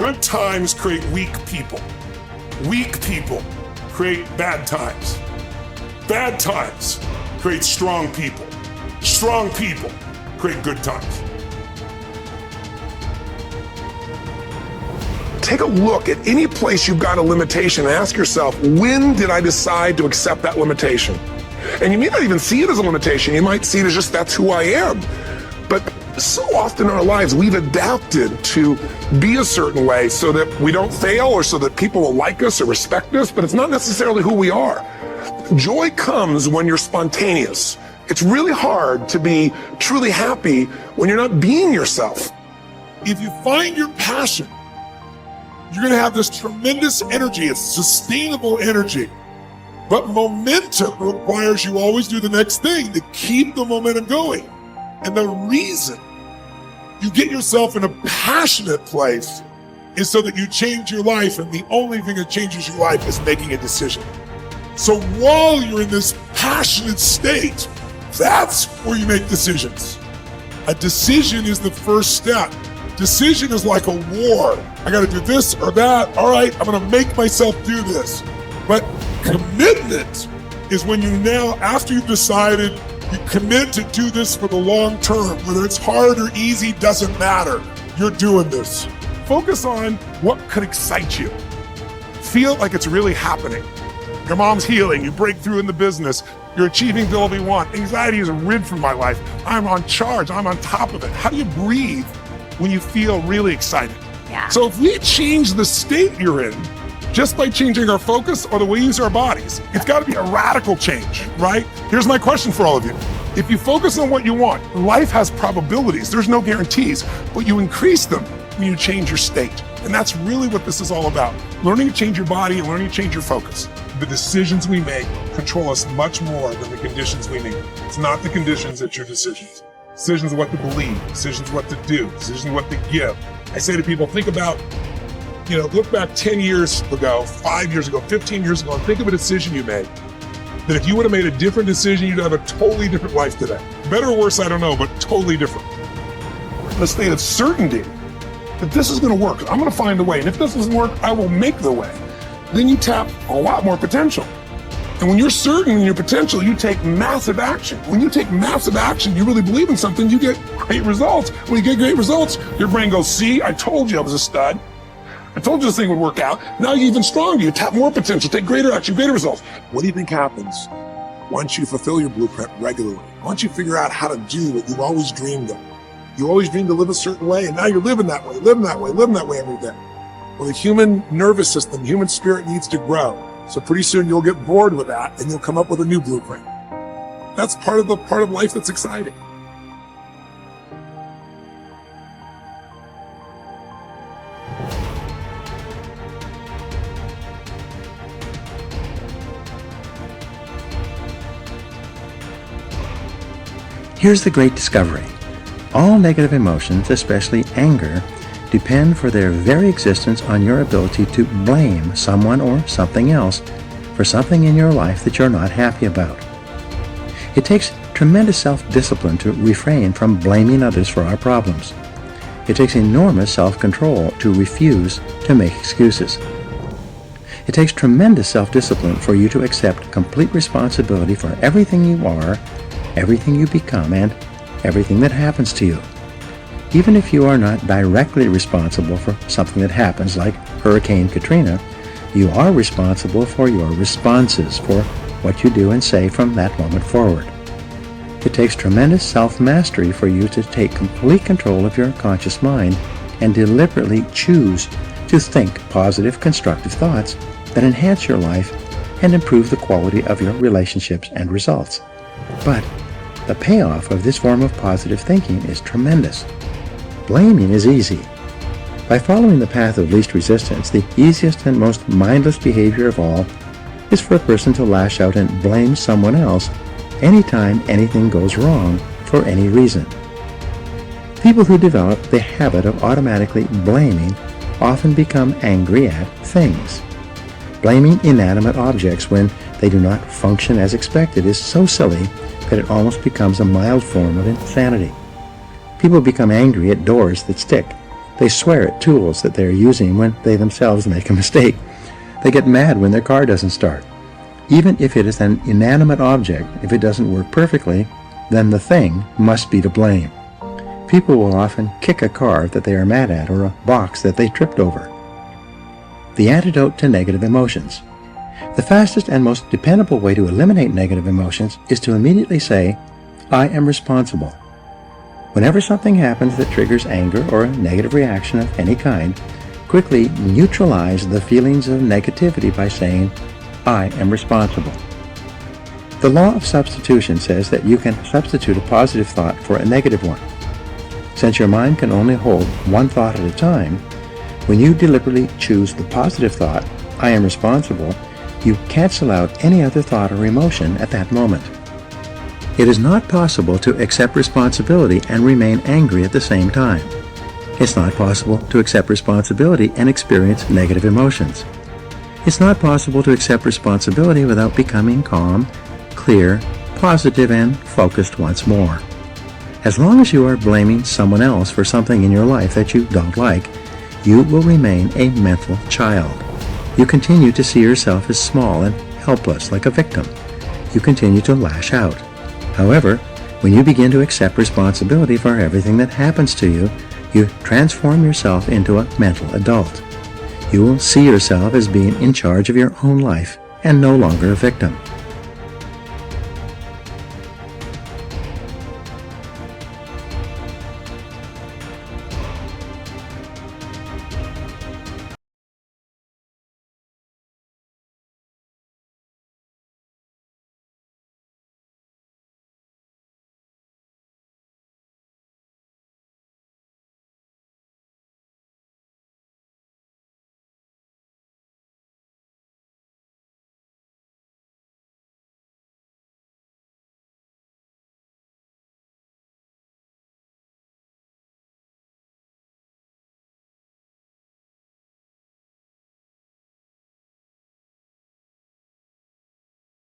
Good times create weak people. Weak people create bad times. Bad times create strong people. Strong people create good times. Take a look at any place you've got a limitation and ask yourself, when did I decide to accept that limitation? And you may not even see it as a limitation. You might see it as just, that's who I am. But so often in our lives, we've adapted to be a certain way so that we don't fail or so that people will like us or respect us, but it's not necessarily who we are. Joy comes when you're spontaneous. It's really hard to be truly happy when you're not being yourself. If you find your passion, you're going to have this tremendous energy. It's sustainable energy. But momentum requires you always do the next thing to keep the momentum going. And the reason you get yourself in a passionate place is so that you change your life. And the only thing that changes your life is making a decision. So while you're in this passionate state, that's where you make decisions. A decision is the first step. Decision is like a war. I got to do this or that. All right, I'm going to make myself do this. But commitment is when you now, after you've decided, you commit to do this for the long term. Whether it's hard or easy, doesn't matter. You're doing this. Focus on what could excite you. Feel like it's really happening. Your mom's healing, you break through in the business, you're achieving the goal you want. Anxiety is rid from my life. I'm on charge, I'm on top of it. How do you breathe when you feel really excited? Yeah. So if we change the state you're in, just by changing our focus or the way we use our bodies, it's got to be a radical change, right? Here's my question for all of you. If you focus on what you want, life has probabilities, there's no guarantees, but you increase them when you change your state. And that's really what this is all about. Learning to change your body and learning to change your focus. The decisions we make control us much more than the conditions we make. It's not the conditions, it's your decisions. Decisions what to believe, decisions what to do, decisions what to give. I say to people, think about, look back 10 years ago, 5 years ago, 15 years ago, and think of a decision you made. That if you would have made a different decision, you'd have a totally different life today. Better or worse, I don't know, but totally different. A state of certainty that this is going to work. I'm going to find a way. And if this doesn't work, I will make the way. Then you tap a lot more potential. And when you're certain in your potential, you take massive action. When you take massive action, you really believe in something, you get great results. When you get great results, your brain goes, see, I told you I was a stud. I told you this thing would work out. Now you're even stronger. You tap more potential, take greater action, greater results. What do you think happens once you fulfill your blueprint regularly? Once you figure out how to do what you've always dreamed of? You always dreamed to live a certain way, and now you're living that way every day. Well, the human nervous system, human spirit needs to grow. So pretty soon you'll get bored with that and you'll come up with a new blueprint. That's part of life that's exciting. Here's the great discovery. All negative emotions, especially anger, depend for their very existence on your ability to blame someone or something else for something in your life that you're not happy about. It takes tremendous self-discipline to refrain from blaming others for our problems. It takes enormous self-control to refuse to make excuses. It takes tremendous self-discipline for you to accept complete responsibility for everything you are, everything you become, and everything that happens to you. Even if you are not directly responsible for something that happens, like Hurricane Katrina, you are responsible for your responses, for what you do and say from that moment forward. It takes tremendous self-mastery for you to take complete control of your conscious mind and deliberately choose to think positive, constructive thoughts that enhance your life and improve the quality of your relationships and results. But the payoff of this form of positive thinking is tremendous. Blaming is easy. By following the path of least resistance, the easiest and most mindless behavior of all is for a person to lash out and blame someone else anytime anything goes wrong for any reason. People who develop the habit of automatically blaming often become angry at things. Blaming inanimate objects when they do not function as expected is so silly that it almost becomes a mild form of insanity. People become angry at doors that stick, They swear at tools that they are using when they themselves make a mistake. They get mad when their car doesn't start. Even if it is an inanimate object, if it doesn't work perfectly, then the thing must be to blame. People will often kick a car that they are mad at or a box that they tripped over. The antidote to negative emotions. The fastest and most dependable way to eliminate negative emotions is to immediately say, I am responsible. Whenever something happens that triggers anger or a negative reaction of any kind, quickly neutralize the feelings of negativity by saying, I am responsible. The law of substitution says that you can substitute a positive thought for a negative one. Since your mind can only hold one thought at a time, when you deliberately choose the positive thought, I am responsible, you cancel out any other thought or emotion at that moment. It is not possible to accept responsibility and remain angry at the same time. It's not possible to accept responsibility and experience negative emotions. It's not possible to accept responsibility without becoming calm, clear, positive, and focused once more. As long as you are blaming someone else for something in your life that you don't like, you will remain a mental child. You continue to see yourself as small and helpless, like a victim. You continue to lash out. However, when you begin to accept responsibility for everything that happens to you, you transform yourself into a mental adult. You will see yourself as being in charge of your own life and no longer a victim.